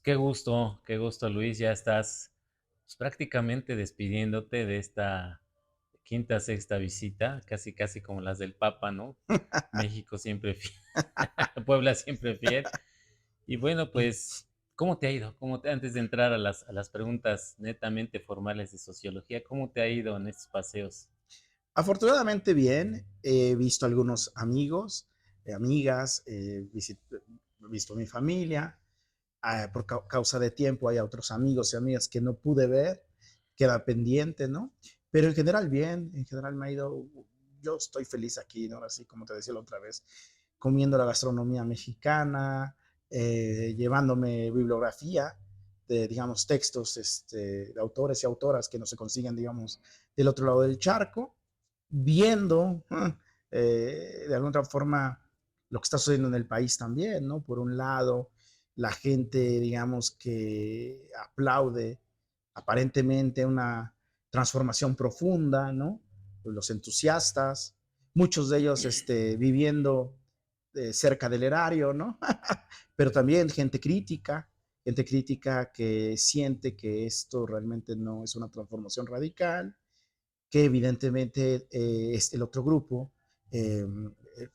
Qué gusto, Luis. Ya estás pues, prácticamente despidiéndote de esta quinta, sexta visita, casi, casi como las del Papa, ¿no? México siempre fiel, Puebla siempre fiel. Y bueno, pues, ¿cómo te ha ido? Antes de entrar a las preguntas netamente formales de sociología, ¿cómo te ha ido en estos paseos? Afortunadamente bien, he visto algunos amigos, amigas, he visto a mi familia. Por causa de tiempo hay otros amigos y amigas que no pude ver, queda pendiente, ¿no? Pero en general bien, en general me ha ido, yo estoy feliz aquí, ¿no? Así como te decía la otra vez, comiendo la gastronomía mexicana, llevándome bibliografía de, digamos, textos de autores y autoras que no se consiguen, digamos, del otro lado del charco, viendo de alguna forma lo que está sucediendo en el país también, ¿no? Por un lado, la gente, digamos, que aplaude aparentemente una transformación profunda, ¿no? Los entusiastas, muchos de ellos viviendo cerca del erario, ¿no? Pero también gente crítica que siente que esto realmente no es una transformación radical, que evidentemente es el otro grupo eh, eh,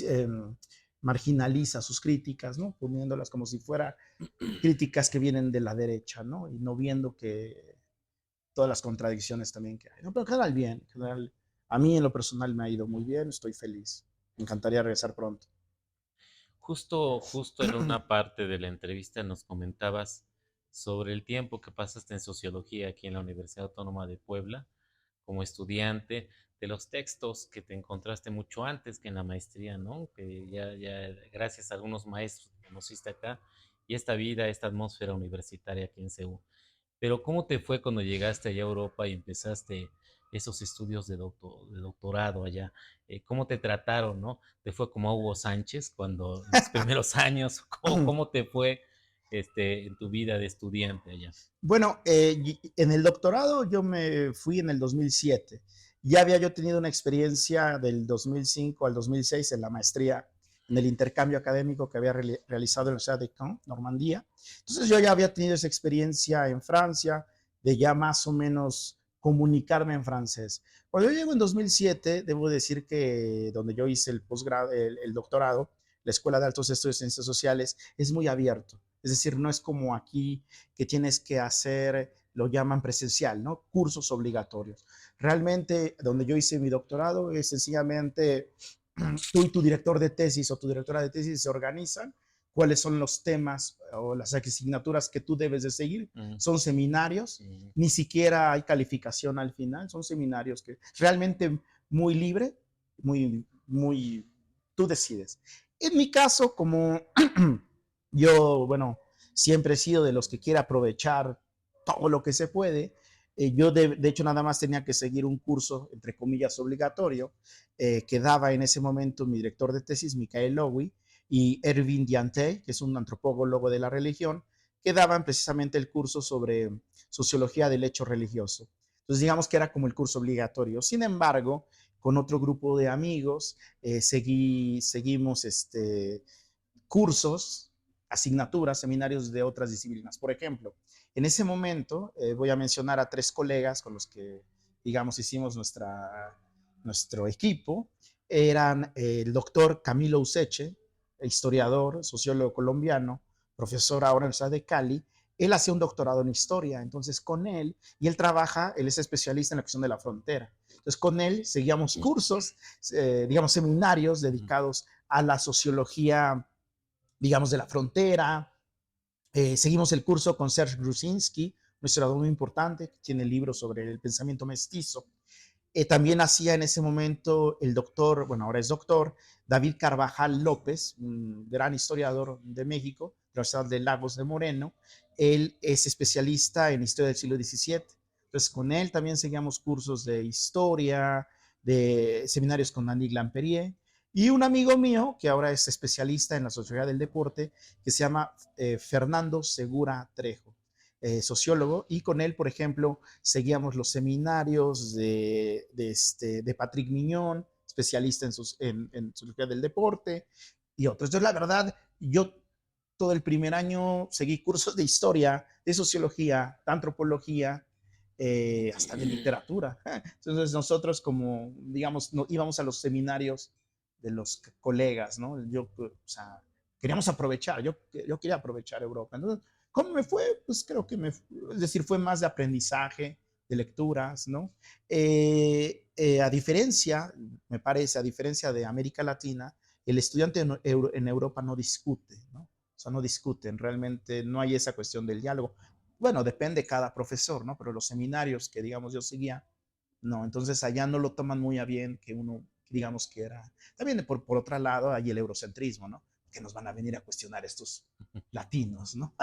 eh, marginaliza sus críticas, ¿no? Poniéndolas como si fuera críticas que vienen de la derecha, ¿no? Y no viendo que todas las contradicciones también que hay, ¿no? Pero en general bien, en general, a mí en lo personal me ha ido muy bien, estoy feliz. Me encantaría regresar pronto. Justo en una parte de la entrevista nos comentabas sobre el tiempo que pasaste en sociología aquí en la Universidad Autónoma de Puebla como estudiante, de los textos que te encontraste mucho antes que en la maestría, ¿no? Que ya gracias a algunos maestros que conociste acá y esta vida, esta atmósfera universitaria aquí en CEU. Pero ¿cómo te fue cuando llegaste allá a Europa y empezaste esos estudios de doctorado allá? ¿Cómo te trataron, no? ¿Te fue como a Hugo Sánchez cuando en tus primeros años? ¿Cómo te fue en tu vida de estudiante allá? Bueno, en el doctorado yo me fui en el 2007. Ya había yo tenido una experiencia del 2005 al 2006 en la maestría, en el intercambio académico que había realizado en la Universidad de Caen, Normandía. Entonces yo ya había tenido esa experiencia en Francia, de ya más o menos comunicarme en francés. Cuando yo llego en 2007, debo decir que donde yo hice el posgrado, el doctorado, la Escuela de Altos Estudios de Ciencias Sociales, es muy abierto. Es decir, no es como aquí que tienes que hacer, lo llaman presencial, ¿no? Cursos obligatorios. Realmente, donde yo hice mi doctorado, es sencillamente tú y tu director de tesis o tu directora de tesis se organizan cuáles son los temas o las asignaturas que tú debes de seguir. Mm, Son seminarios, mm. ni siquiera hay calificación al final, son seminarios que realmente muy libre, muy, tú decides. En mi caso, como yo, bueno, siempre he sido de los que quiere aprovechar todo lo que se puede. Yo de hecho nada más tenía que seguir un curso, entre comillas, obligatorio, que daba en ese momento mi director de tesis, Michael Lowy, y Erwin Diantey, que es un antropólogo de la religión, que daban precisamente el curso sobre sociología del hecho religioso. Entonces digamos que era como el curso obligatorio. Sin embargo, con otro grupo de amigos, seguimos cursos, asignaturas, seminarios de otras disciplinas. Por ejemplo, en ese momento voy a mencionar a tres colegas con los que, digamos, hicimos nuestro equipo. Eran el doctor Camilo Useche, historiador, sociólogo colombiano, profesor ahora en la Universidad de Cali. Él hacía un doctorado en historia, entonces con él, y él trabaja, él es especialista en la cuestión de la frontera. Entonces con él seguíamos cursos, digamos, seminarios dedicados a la sociología, digamos, de la frontera. Seguimos el curso con Serge Grusinski, un historiador muy importante, que tiene libros sobre el pensamiento mestizo. También hacía en ese momento el doctor, bueno, ahora es doctor, David Carvajal López, un gran historiador de México, de la Universidad de Lagos de Moreno. Él es especialista en historia del siglo XVII. Entonces, con él también seguíamos cursos de historia, de seminarios con Andy Glamperier. Y un amigo mío, que ahora es especialista en la sociología del deporte, que se llama Fernando Segura Trejo, sociólogo, y con él, por ejemplo, seguíamos los seminarios de Patrick Miñón, especialista en sociología del deporte, y otros. Entonces, la verdad, yo todo el primer año seguí cursos de historia, de sociología, de antropología, hasta de literatura. Entonces nosotros como, digamos, no, íbamos a los seminarios de los colegas, ¿no? Yo, o sea, queríamos aprovechar, yo quería aprovechar Europa. Entonces, ¿cómo me fue? Pues creo que es decir, fue más de aprendizaje, de lecturas, ¿no? A diferencia, me parece, a diferencia de América Latina, el estudiante en Europa no discute, ¿no? O sea, no discuten, realmente no hay esa cuestión del diálogo. Bueno, depende de cada profesor, ¿no? Pero los seminarios que, digamos, yo seguía, no, entonces allá no lo toman muy a bien que uno, digamos, que era. También por otro lado, hay el eurocentrismo, ¿no? Que nos van a venir a cuestionar estos latinos, ¿no?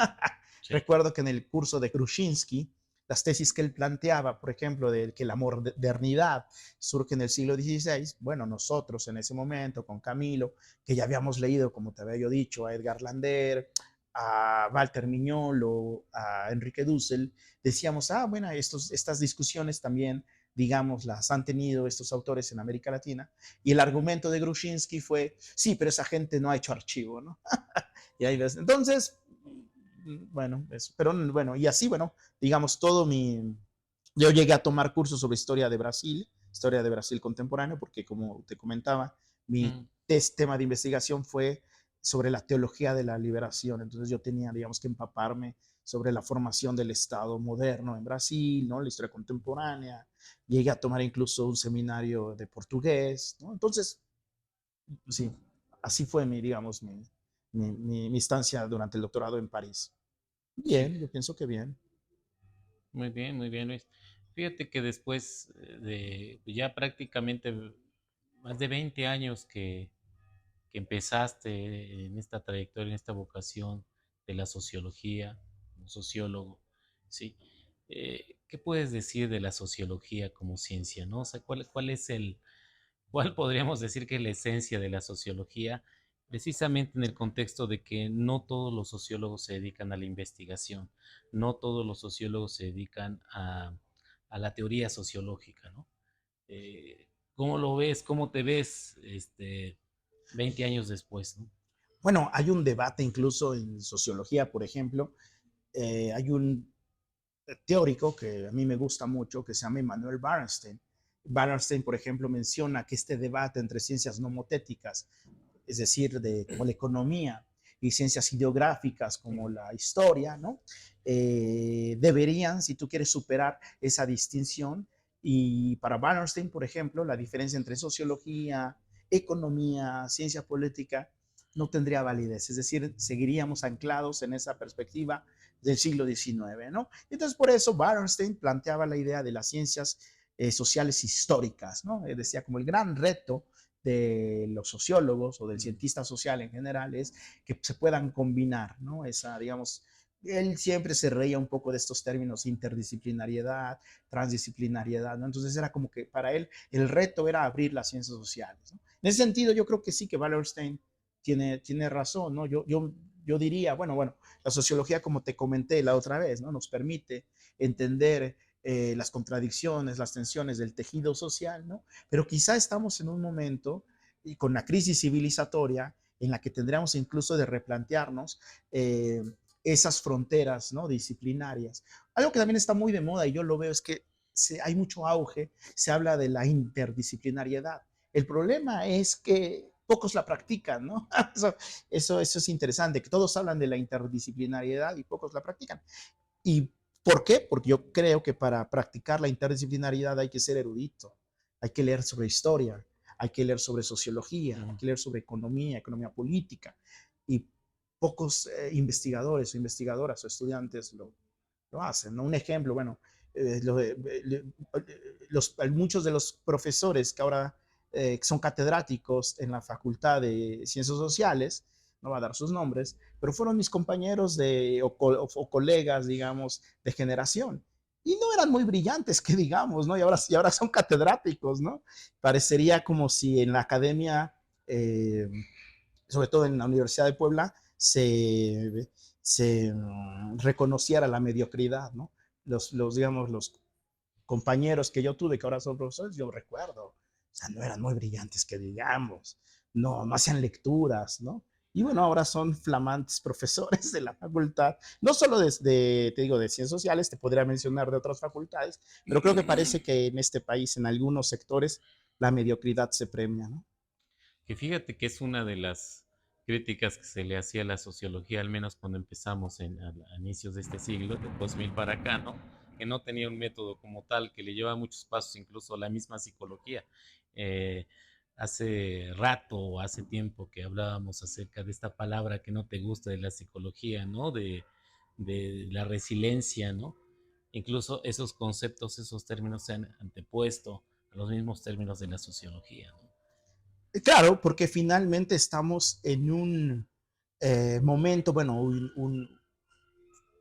Sí. Recuerdo que en el curso de Kruszinski, las tesis que él planteaba, por ejemplo, de que la modernidad surge en el siglo XVI, bueno, nosotros en ese momento, con Camilo, que ya habíamos leído, como te había yo dicho, a Edgar Lander, a Walter Mignolo, a Enrique Dussel, decíamos, bueno, estas discusiones también, digamos, las han tenido estos autores en América Latina, y el argumento de Grushinsky fue, sí, pero esa gente no ha hecho archivo, ¿no? Y ahí ves. Entonces, bueno, eso, pero bueno, y así, bueno, digamos, yo llegué a tomar cursos sobre historia de Brasil contemporáneo, porque como te comentaba, mi Mm, tema de investigación fue sobre la teología de la liberación. Entonces yo tenía, digamos, que empaparme sobre la formación del Estado moderno en Brasil, ¿no? La historia contemporánea. Llegué a tomar incluso un seminario de portugués, ¿no? Entonces, sí, así fue digamos, mi estancia durante el doctorado en París. sí, Bien, yo pienso que bien. muy bien, Luis. Fíjate que después de ya prácticamente más de 20 años que empezaste en esta trayectoria, en esta vocación de la sociología, como sociólogo, ¿sí? ¿Qué puedes decir de la sociología como ciencia, no? O sea, ¿cuál es cuál podríamos decir que es la esencia de la sociología? Precisamente en el contexto de que no todos los sociólogos se dedican a la investigación, no todos los sociólogos se dedican a la teoría sociológica, ¿no? ¿Cómo lo ves? ¿Cómo te ves 20 años después, ¿no? Bueno, hay un debate incluso en sociología, por ejemplo. Hay un teórico que a mí me gusta mucho que se llama Emmanuel Bernstein. Bernstein, por ejemplo, menciona que este debate entre ciencias nomotéticas, es decir, como la economía, y ciencias ideográficas como la historia, ¿no? Deberían, si tú quieres superar esa distinción, y para Bernstein, por ejemplo, la diferencia entre sociología, economía, ciencia política, no tendría validez, es decir, seguiríamos anclados en esa perspectiva del siglo XIX, ¿no? Entonces, por eso Bernstein planteaba la idea de las ciencias sociales históricas, ¿no? Decía como el gran reto de los sociólogos o del Mm, cientista social en general es que se puedan combinar, ¿no? Esa, digamos, él siempre se reía un poco de estos términos interdisciplinariedad, transdisciplinariedad, ¿no? Entonces era como que para él el reto era abrir las ciencias sociales, ¿no? En ese sentido yo creo que sí que Wallerstein tiene razón, ¿no? Yo diría, bueno, la sociología, como te comenté la otra vez, ¿no? Nos permite entender las contradicciones, las tensiones del tejido social, ¿no? Pero quizá estamos en un momento y con la crisis civilizatoria en la que tendríamos incluso de replantearnos esas fronteras, ¿no? Disciplinarias. Algo que también está muy de moda y yo lo veo es que hay mucho auge, se habla de la interdisciplinariedad. El problema es que pocos la practican, ¿no? Eso es interesante, que todos hablan de la interdisciplinariedad y pocos la practican. ¿Y por qué? Porque yo creo que para practicar la interdisciplinariedad hay que ser erudito, hay que leer sobre historia, hay que leer sobre sociología, hay mm, que leer sobre economía, economía política, y pocos investigadores o investigadoras o estudiantes lo hacen, ¿no? Un ejemplo, bueno, muchos de los profesores que ahora son catedráticos en la Facultad de Ciencias Sociales, no va a dar sus nombres, pero fueron mis compañeros o colegas, digamos, de generación. Y no eran muy brillantes, que digamos, ¿no? Y ahora son catedráticos, ¿no? Parecería como si en la academia, sobre todo en la Universidad de Puebla, se reconociera la mediocridad, ¿no? Digamos, los compañeros que yo tuve, que ahora son profesores, yo recuerdo, o sea, no eran muy brillantes, que digamos, no hacían lecturas, ¿no? Y bueno, ahora son flamantes profesores de la facultad, no solo desde, te digo, de ciencias sociales, te podría mencionar de otras facultades, pero creo que parece que en este país, en algunos sectores, la mediocridad se premia, ¿no? Que fíjate que es una de las críticas que se le hacía a la sociología, al menos cuando empezamos a inicios de este siglo, del 2000 para acá, ¿no? Que no tenía un método como tal, que le lleva muchos pasos, incluso a la misma psicología. Eh, hace rato o hace tiempo que hablábamos acerca de esta palabra que no te gusta de la psicología, ¿no? De la resiliencia, ¿no? Incluso esos conceptos, esos términos se han antepuesto a los mismos términos de la sociología, ¿no? Claro, porque finalmente estamos en un momento, bueno,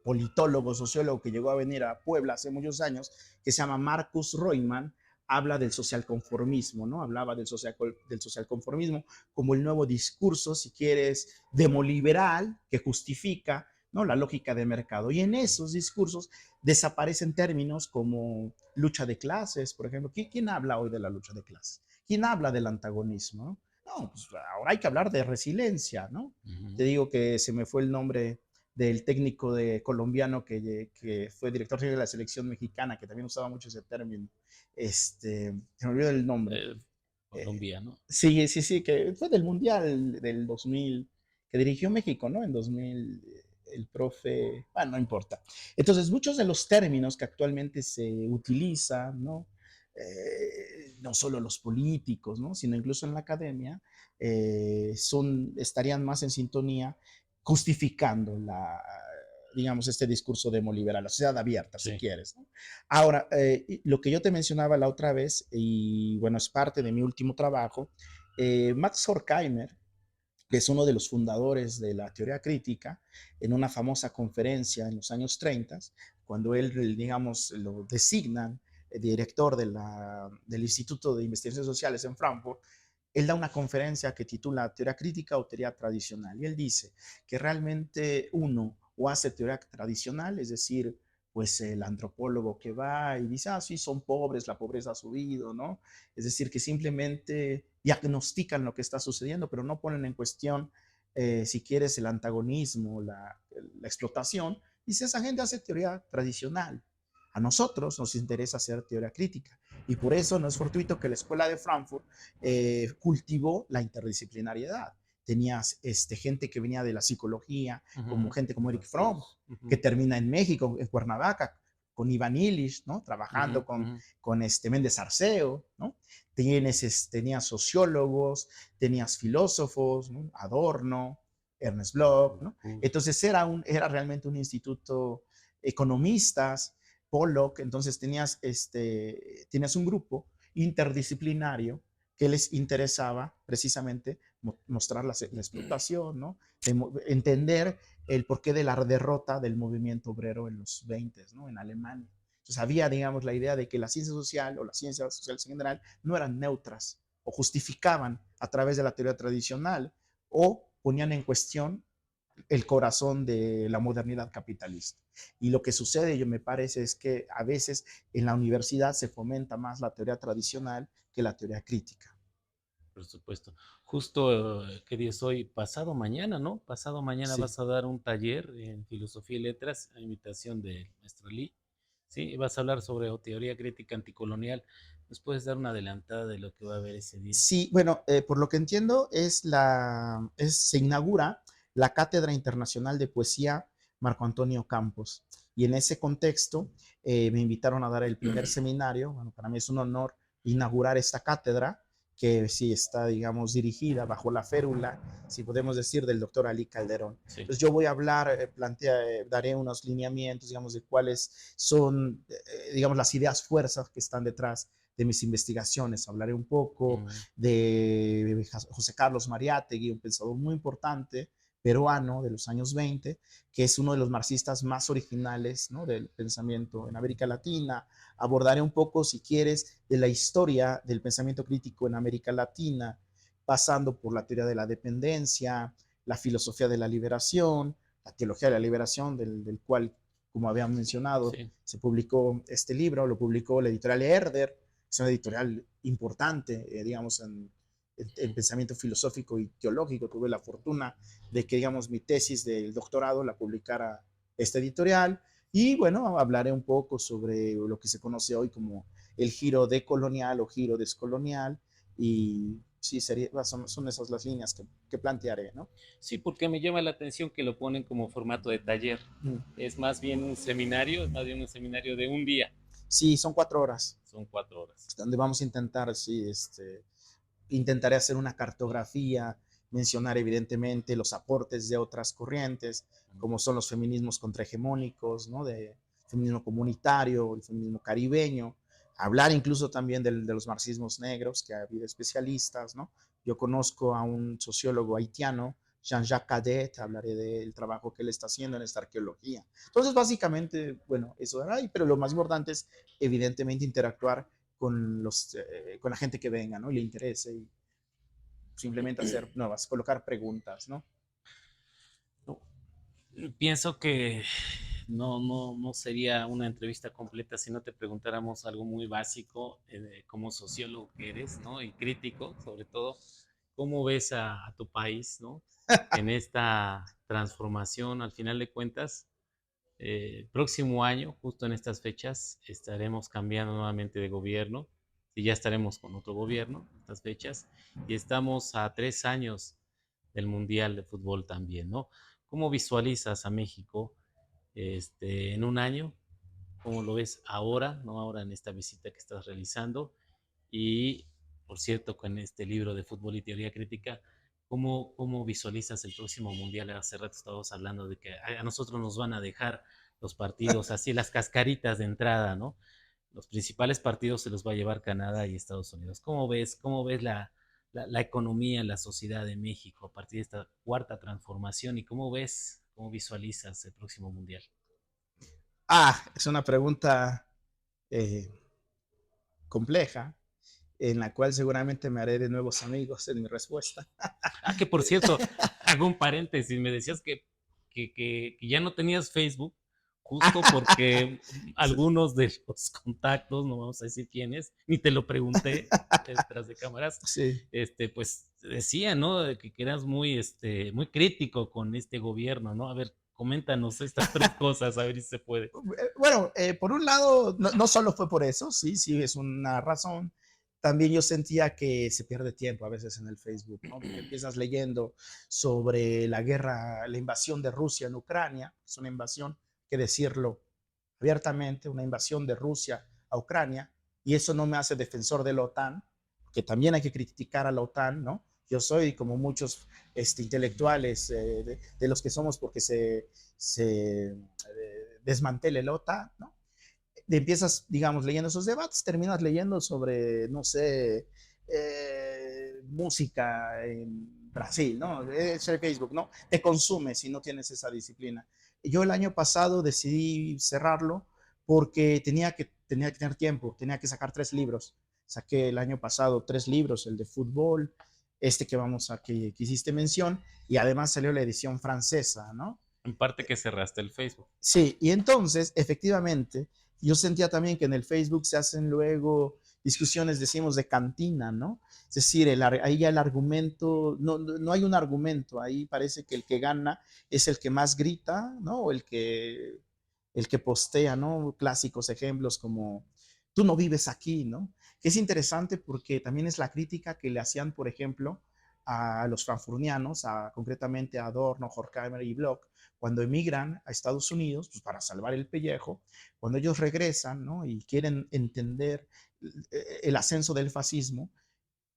politólogo, sociólogo que llegó a venir a Puebla hace muchos años, que se llama Marcus Reutemann, habla del socialconformismo, ¿no? Hablaba del socialconformismo como el nuevo discurso, si quieres, demoliberal, que justifica, ¿no?, la lógica de mercado. Y en esos discursos desaparecen términos como lucha de clases, por ejemplo. ¿Quién habla hoy de la lucha de clases? ¿Quién habla del antagonismo? No, pues ahora hay que hablar de resiliencia, ¿no? Uh -huh. Te digo que se me fue el nombre del técnico colombiano que fue director de la selección mexicana, que también usaba mucho ese término. Se me olvidó el nombre. Eh, Colombiano. sí, sí, sí, que fue del Mundial del 2000, que dirigió México, ¿no? En 2000, el profe, bueno, no importa. Entonces, muchos de los términos que actualmente se utilizan, ¿no? No solo los políticos, ¿no?, sino incluso en la academia, estarían más en sintonía justificando digamos, este discurso demoliberal, la sociedad abierta, si Sí. quieres, ¿no? Ahora, lo que yo te mencionaba la otra vez, y bueno, es parte de mi último trabajo, Max Horkheimer, que es uno de los fundadores de la teoría crítica, en una famosa conferencia en los años 30, cuando él, digamos, lo designan director del Instituto de Investigaciones Sociales en Frankfurt, él da una conferencia que titula Teoría crítica o teoría tradicional. Y él dice que realmente uno o hace teoría tradicional, es decir, pues el antropólogo que va y dice, sí, son pobres, la pobreza ha subido, ¿no? Es decir, que simplemente diagnostican lo que está sucediendo, pero no ponen en cuestión, si quieres, el antagonismo, la explotación. Dice, esa gente hace teoría tradicional. A nosotros nos interesa hacer teoría crítica. Y por eso no es fortuito que la Escuela de Frankfurt cultivó la interdisciplinariedad. Tenías gente que venía de la psicología, Uh como -huh. gente como Eric Fromm, Maestros. Uh que -huh. termina en México, en Cuernavaca, con Iván Illich, ¿no?, Uh trabajando -huh. Uh con, -huh. con Méndez Arceo, ¿no? Tenías sociólogos, tenías filósofos, ¿no?, Adorno, Ernest Bloch, ¿no? Entonces era realmente un instituto, economistas, Pollock. Entonces tenías un grupo interdisciplinario que les interesaba precisamente mostrar la explotación, ¿no? Entender el porqué de la derrota del movimiento obrero en los 20, ¿no?, en Alemania. Entonces había, digamos, la idea de que la ciencia social o las ciencias sociales en general no eran neutras o justificaban a través de la teoría tradicional o ponían en cuestión el corazón de la modernidad capitalista. Y lo que sucede, yo me parece, es que a veces en la universidad se fomenta más la teoría tradicional que la teoría crítica. Por supuesto. Justo, ¿qué día es hoy? Pasado mañana, ¿no? Pasado mañana Sí. vas a dar un taller en Filosofía y Letras a invitación del maestro Lee. Sí, vas a hablar sobre teoría crítica anticolonial. ¿Nos puedes dar una adelantada de lo que va a haber ese día? Sí, bueno, por lo que entiendo, se inaugura la Cátedra Internacional de Poesía Marco Antonio Campos. Y en ese contexto me invitaron a dar el primer seminario. Bueno, para mí es un honor inaugurar esta cátedra, que sí está, digamos, dirigida bajo la férula, si podemos decir, del doctor Ali Calderón. Sí. Entonces yo voy a hablar, daré unos lineamientos, digamos, de cuáles son, digamos, las ideas fuerzas que están detrás de mis investigaciones. Hablaré un poco Mm. de José Carlos Mariátegui, un pensador muy importante, peruano de los años 20, que es uno de los marxistas más originales, ¿no?, del pensamiento en América Latina. Abordaré un poco, si quieres, de la historia del pensamiento crítico en América Latina, pasando por la teoría de la dependencia, la filosofía de la liberación, la teología de la liberación, del cual, como habíamos mencionado, Sí. se publicó este libro, lo publicó la editorial Herder. Es una editorial importante, digamos, en pensamiento filosófico y teológico. Tuve la fortuna de que, digamos, mi tesis del doctorado la publicara esta editorial. Y bueno, hablaré un poco sobre lo que se conoce hoy como el giro decolonial o giro descolonial. Y sí, son esas las líneas que plantearé, ¿no? Sí, porque me llama la atención que lo ponen como formato de taller. Mm. Es más bien un seminario, es más bien un seminario de un día. Sí, son 4 horas, Son 4 horas. donde vamos a intentar, sí, intentaré hacer una cartografía, mencionar evidentemente los aportes de otras corrientes, como son los feminismos contrahegemónicos, ¿no? De feminismo comunitario, el feminismo caribeño, hablar incluso también de los marxismos negros, que ha habido especialistas, ¿no? Yo conozco a un sociólogo haitiano, Jean-Jacques Cadet, hablaré del trabajo que él está haciendo en esta arqueología. Entonces, básicamente, bueno, eso era ahí, pero lo más importante es, evidentemente, interactuar con la gente que venga, ¿no? Y le interese y simplemente hacer nuevas, colocar preguntas, ¿no? No, pienso que no sería una entrevista completa si no te preguntáramos algo muy básico, como sociólogo que eres, ¿no? Y crítico, sobre todo, ¿cómo ves a tu país, ¿no? En esta transformación, al final de cuentas, próximo año, justo en estas fechas, estaremos cambiando nuevamente de gobierno, y ya estaremos con otro gobierno, estas fechas, y estamos a 3 años del Mundial de Fútbol también, ¿no? ¿Cómo visualizas a México en un año? ¿Cómo lo ves ahora, no ahora en esta visita que estás realizando? Y, por cierto, con este libro de Fútbol y Teoría Crítica, ¿cómo visualizas el próximo Mundial? Hace rato estábamos hablando de que a nosotros nos van a dejar los partidos así, las cascaritas de entrada, ¿no? Los principales partidos se los va a llevar Canadá y Estados Unidos. ¿Cómo ves la economía, la sociedad de México a partir de esta cuarta transformación? ¿Y cómo visualizas el próximo Mundial? Es una pregunta eh, compleja, en la cual seguramente me haré de nuevos amigos en mi respuesta. Ah, que por cierto, hago un paréntesis, me decías que ya no tenías Facebook, justo porque algunos de los contactos, no vamos a decir quiénes, ni te lo pregunté detrás de cámaras, Sí. pues decía, ¿no? Que eras muy crítico con este gobierno, ¿no? A ver, coméntanos estas tres cosas, a ver si se puede. Bueno, por un lado, no solo fue por eso, sí, sí, es una razón. También yo sentía que se pierde tiempo a veces en el Facebook, ¿no? Porque empiezas leyendo sobre la guerra, la invasión de Rusia en Ucrania, es una invasión, que decirlo abiertamente, una invasión de Rusia a Ucrania, y eso no me hace defensor de la OTAN, que también hay que criticar a la OTAN, ¿no? Yo soy como muchos intelectuales de los que somos porque se desmantele la OTAN, ¿no? Empiezas, digamos, leyendo esos debates, terminas leyendo sobre, no sé, música en Brasil, ¿no? Es el Facebook, ¿no? Te consume si no tienes esa disciplina. Yo el año pasado decidí cerrarlo porque tenía que tener tiempo, tenía que sacar 3 libros. Saqué el año pasado 3 libros, el de fútbol, que hiciste mención, y además salió la edición francesa, ¿no? En parte que cerraste el Facebook. Sí, y entonces, efectivamente, yo sentía también que en el Facebook se hacen luego discusiones, decimos, de cantina, ¿no? Es decir, ahí ya el argumento, no hay un argumento, ahí parece que el que gana es el que más grita, ¿no? O el que postea, ¿no? Clásicos ejemplos como, tú no vives aquí, ¿no? Que es interesante porque también es la crítica que le hacían, por ejemplo, a los frankfurtianos, concretamente a Adorno, Horkheimer y Bloch, cuando emigran a Estados Unidos, pues para salvar el pellejo, cuando ellos regresan, ¿no? Y quieren entender el ascenso del fascismo,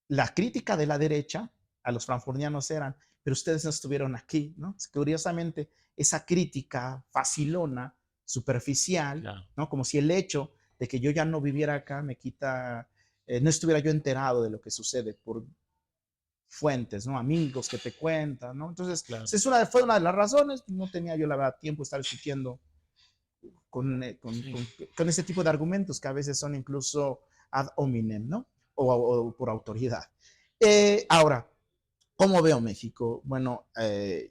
la crítica de la derecha a los frankfurtianos eran, pero ustedes no estuvieron aquí, ¿no? Curiosamente, esa crítica facilona, superficial, Claro. ¿no? Como si el hecho de que yo ya no viviera acá me quita, no estuviera yo enterado de lo que sucede por fuentes, ¿no? Amigos que te cuentan, ¿no? Entonces, Claro. fue una de las razones. No tenía yo, la verdad, tiempo de estar discutiendo Sí. con ese tipo de argumentos que a veces son incluso ad hominem, ¿no? O por autoridad. Ahora, ¿cómo veo México? Bueno,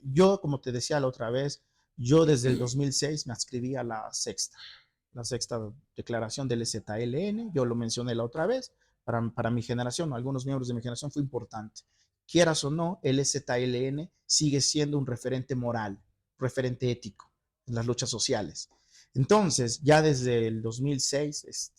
yo, como te decía la otra vez, yo desde el 2006 me adscribí a la sexta declaración del ZLN, yo lo mencioné la otra vez, para mi generación, o algunos miembros de mi generación, fue importante. Quieras o no, el EZLN sigue siendo un referente moral, referente ético en las luchas sociales. Entonces, ya desde el 2006,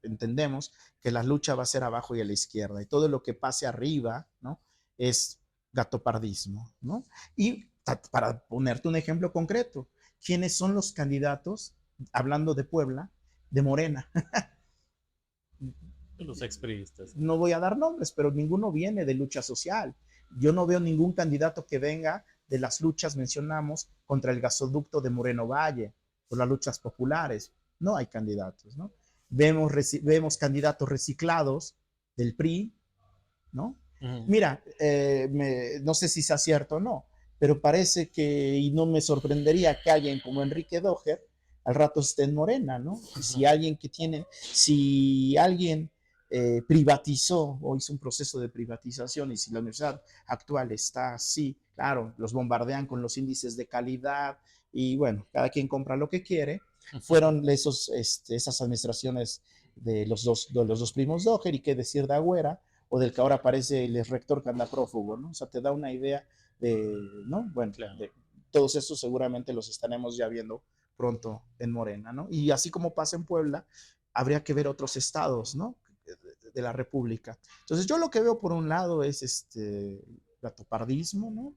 entendemos que la lucha va a ser abajo y a la izquierda, y todo lo que pase arriba, ¿no? Es gatopardismo, ¿no? Y para ponerte un ejemplo concreto, ¿quiénes son los candidatos, hablando de Puebla, de Morena? Los expriistas. No voy a dar nombres, pero ninguno viene de lucha social. Yo no veo ningún candidato que venga de las luchas, mencionamos, contra el gasoducto de Moreno Valle, por las luchas populares. No hay candidatos, ¿no? Vemos candidatos reciclados del PRI, ¿no? Ujú. Mira, no sé si sea cierto o no, pero parece que, y no me sorprendería que alguien como Enrique Doher al rato esté en Morena, ¿no? Y si alguien privatizó o hizo un proceso de privatización, y si la universidad actual está así, claro, los bombardean con los índices de calidad y bueno, cada quien compra lo que quiere, fueron esas administraciones de los dos primos Doher, y qué decir de Agüera, o del que ahora parece el rector que anda prófugo, ¿no? O sea, te da una idea de, ¿no? Bueno, Claro. de todos estos seguramente los estaremos ya viendo pronto en Morena, ¿no? Y así como pasa en Puebla, habría que ver otros estados, ¿no? De la República. Entonces, yo lo que veo por un lado es gatopardismo, ¿no?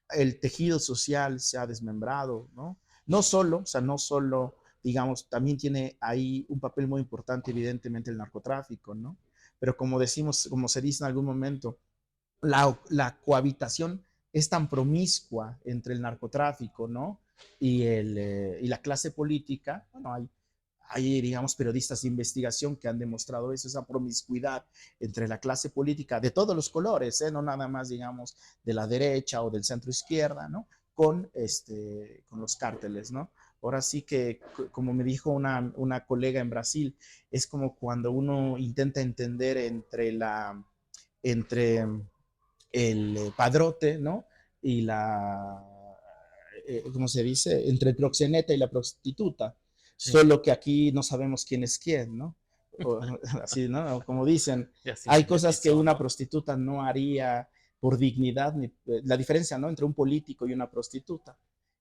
El tejido social se ha desmembrado, ¿no? No solo, o sea, no solo, digamos, también tiene ahí un papel muy importante, evidentemente, el narcotráfico, ¿no? Pero como decimos, como se dice en algún momento, la cohabitación es tan promiscua entre el narcotráfico, ¿no? Y la clase política. Bueno, hay, digamos, periodistas de investigación que han demostrado eso, esa promiscuidad entre la clase política de todos los colores, no nada más, digamos, de la derecha o del centro izquierda, ¿no? Con los cárteles, ¿no? Ahora sí que, como me dijo una colega en Brasil, es como cuando uno intenta entender entre el padrote, ¿no? Y ¿cómo se dice? Entre el proxeneta y la prostituta. Sí. Solo que aquí no sabemos quién es quién, ¿no? O, así, ¿no? Como dicen, Ya hay cosas que sintetizó, una ¿no? prostituta no haría por dignidad, la diferencia, ¿no? Entre un político y una prostituta,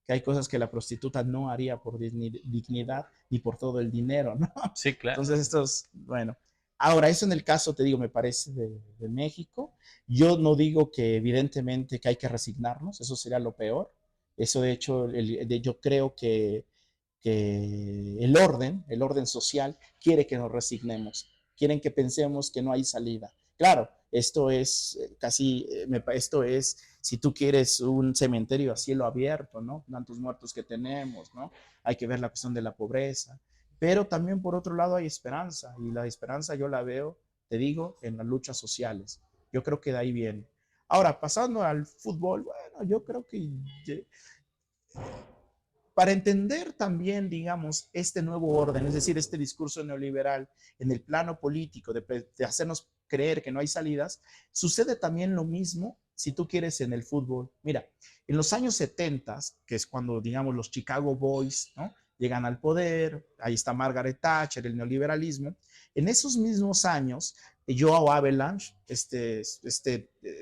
que hay cosas que la prostituta no haría por dignidad ni por todo el dinero, ¿no? Sí, claro. Entonces, bueno. Ahora, eso en el caso, te digo, me parece de México. Yo no digo que evidentemente que hay que resignarnos, eso sería lo peor. Eso de hecho, yo creo que el orden social, quiere que nos resignemos, quieren que pensemos que no hay salida. Claro, esto es esto es, si tú quieres un cementerio a cielo abierto, ¿no? Tantos muertos que tenemos, ¿no? Hay que ver la cuestión de la pobreza, pero también por otro lado hay esperanza, y la esperanza yo la veo, te digo, en las luchas sociales. Yo creo que de ahí viene. Ahora, pasando al fútbol, bueno, yo creo que para entender también, digamos, este nuevo orden, es decir, este discurso neoliberal en el plano político, de hacernos creer que no hay salidas, sucede también lo mismo, si tú quieres, en el fútbol. Mira, en los años 70, que es cuando, digamos, los Chicago Boys, ¿no? Llegan al poder, ahí está Margaret Thatcher, el neoliberalismo. En esos mismos años, Joao Avalanche,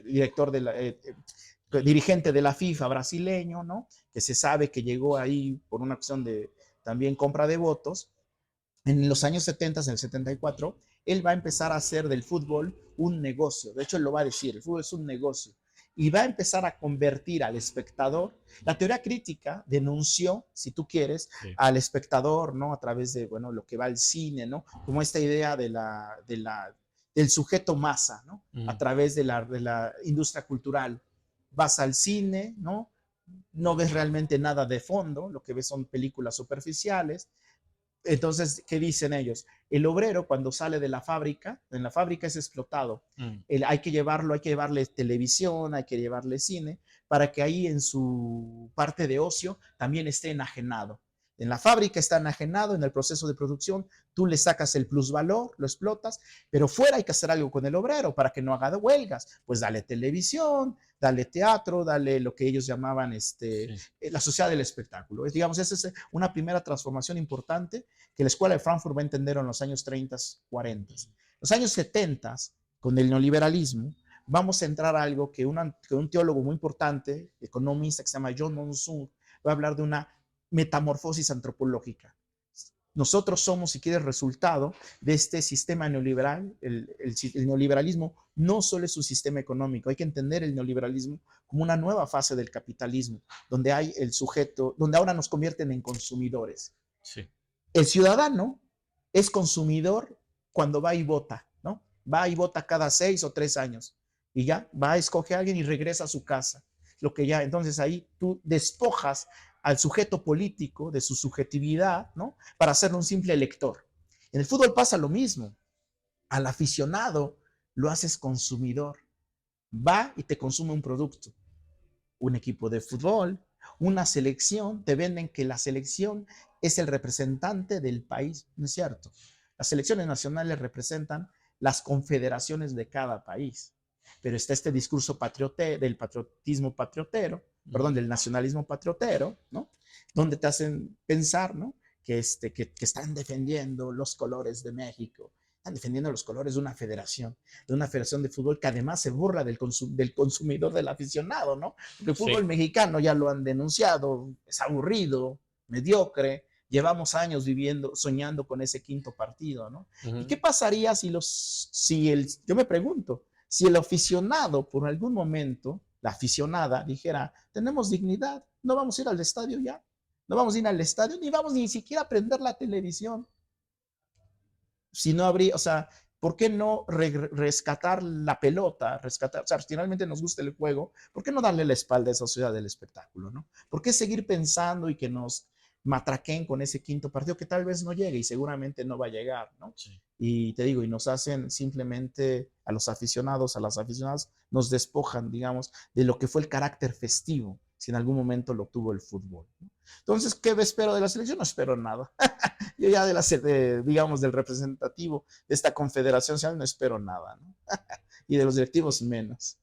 director de dirigente de la FIFA brasileño, ¿no? Que se sabe que llegó ahí por una acción de también compra de votos. En los años 70, en el 74, él va a empezar a hacer del fútbol un negocio. De hecho, él lo va a decir, el fútbol es un negocio. Y va a empezar a convertir al espectador. La teoría crítica denunció, si tú quieres, Sí. al espectador, ¿no? A través de, bueno, lo que va al cine, ¿no? Como esta idea del sujeto masa, ¿no? A Mm. través de la industria cultural. Vas al cine, ¿no? No ves realmente nada de fondo, lo que ves son películas superficiales. Entonces, ¿qué dicen ellos? El obrero cuando sale de la fábrica, en la fábrica es explotado. Mm. Hay que llevarle televisión, hay que llevarle cine, para que ahí en su parte de ocio también esté enajenado. En la fábrica está enajenado, en el proceso de producción tú le sacas el plusvalor, lo explotas, pero fuera hay que hacer algo con el obrero para que no haga de huelgas. Pues dale televisión, dale teatro, dale lo que ellos llamaban Sí. la sociedad del espectáculo. Digamos, esa es una primera transformación importante que la Escuela de Frankfurt va a entender en los años 30, 40. Los años 70, con el neoliberalismo, vamos a entrar a algo que un teólogo muy importante, economista, que se llama John Monson, va a hablar de una metamorfosis antropológica. Nosotros somos, si quieres, resultado de este sistema neoliberal. El neoliberalismo no solo es un sistema económico, hay que entender el neoliberalismo como una nueva fase del capitalismo, donde hay el sujeto, donde ahora nos convierten en consumidores. Sí, El ciudadano es consumidor cuando va y vota, ¿no? Va y vota cada 6 o 3 años y ya va, escoge a alguien y regresa a su casa. Lo que ya, entonces ahí tú despojas al sujeto político de su subjetividad, ¿no? Para hacerlo un simple elector. En el fútbol pasa lo mismo. Al aficionado lo haces consumidor. Va y te consume un producto. Un equipo de fútbol, una selección, te venden que la selección es el representante del país, ¿no es cierto? Las selecciones nacionales representan las confederaciones de cada país, pero está este discurso del patriotismo patriotero, perdón, del nacionalismo patriotero, ¿no? Donde te hacen pensar, ¿no? Que están defendiendo los colores de México, están defendiendo los colores de una federación de fútbol que además se burla del consumidor, del aficionado, ¿no? Porque el sí. fútbol mexicano ya lo han denunciado, es aburrido, mediocre, llevamos años viviendo, soñando con ese quinto partido, ¿no? ¿Y qué Ujú. pasaría yo me pregunto, si el aficionado por algún momento, la aficionada dijera, tenemos dignidad, no vamos a ir al estadio ya, no vamos a ir al estadio, ni vamos ni siquiera a prender la televisión, si no habría, o sea, ¿por qué no rescatar la pelota? Rescatar, o sea, si finalmente nos gusta el juego, ¿por qué no darle la espalda a esa sociedad del espectáculo, no? ¿Por qué seguir pensando y que nos matraquen con ese quinto partido que tal vez no llegue y seguramente no va a llegar, ¿no? Sí. Y te digo, y nos hacen simplemente a los aficionados, a las aficionadas, nos despojan, digamos, de lo que fue el carácter festivo, si en algún momento lo tuvo el fútbol, ¿no? Entonces, ¿qué espero de la selección? No espero nada. Yo ya digamos, del representativo de esta confederación no espero nada, ¿no? Y de los directivos menos.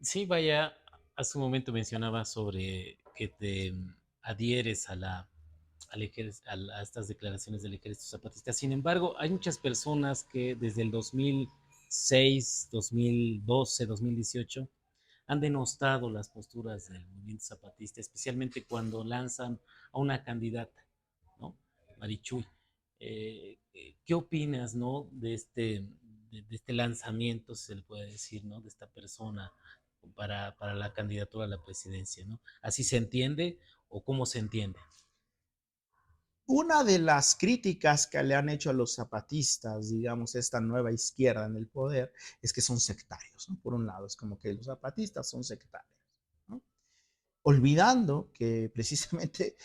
Sí, vaya, hace un momento mencionaba sobre que te adhieres a estas declaraciones del ejército zapatista. Sin embargo, hay muchas personas que desde el 2006, 2012, 2018 han denostado las posturas del movimiento zapatista, especialmente cuando lanzan a una candidata, ¿no? Marichuy. ¿Qué opinas, ¿no? De este lanzamiento, si se le puede decir, ¿no? De esta persona para la candidatura a la presidencia, ¿no? ¿Así se entiende o cómo se entiende? Una de las críticas que le han hecho a los zapatistas, digamos, esta nueva izquierda en el poder, es que son sectarios, ¿no? Por un lado, es como que los zapatistas son sectarios, ¿no? Olvidando que precisamente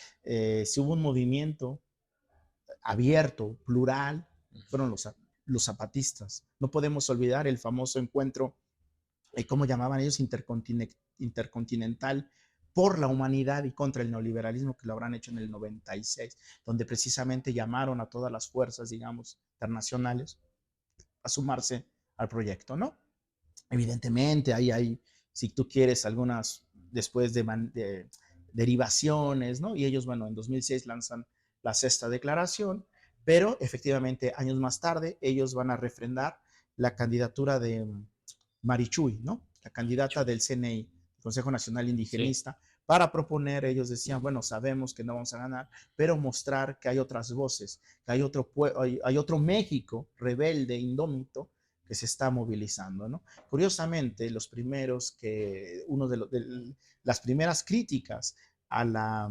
si hubo un movimiento abierto, plural, fueron los zapatistas. No podemos olvidar el famoso encuentro, ¿cómo llamaban ellos? Intercontinental por la humanidad y contra el neoliberalismo, que lo habrán hecho en el 96, donde precisamente llamaron a todas las fuerzas, digamos, internacionales a sumarse al proyecto, ¿no? Evidentemente, ahí hay, si tú quieres, algunas después de derivaciones, ¿no? Y ellos, bueno, en 2006 lanzan la sexta declaración, pero efectivamente, años más tarde, ellos van a refrendar la candidatura de Marichuy, ¿no? La candidata Marichuy. del CNI, el Consejo Nacional Sí, Indigenista, para proponer, ellos decían, bueno, sabemos que no vamos a ganar, pero mostrar que hay otras voces, que hay otro México rebelde, indómito, que se está movilizando, ¿no? Curiosamente, las primeras críticas a la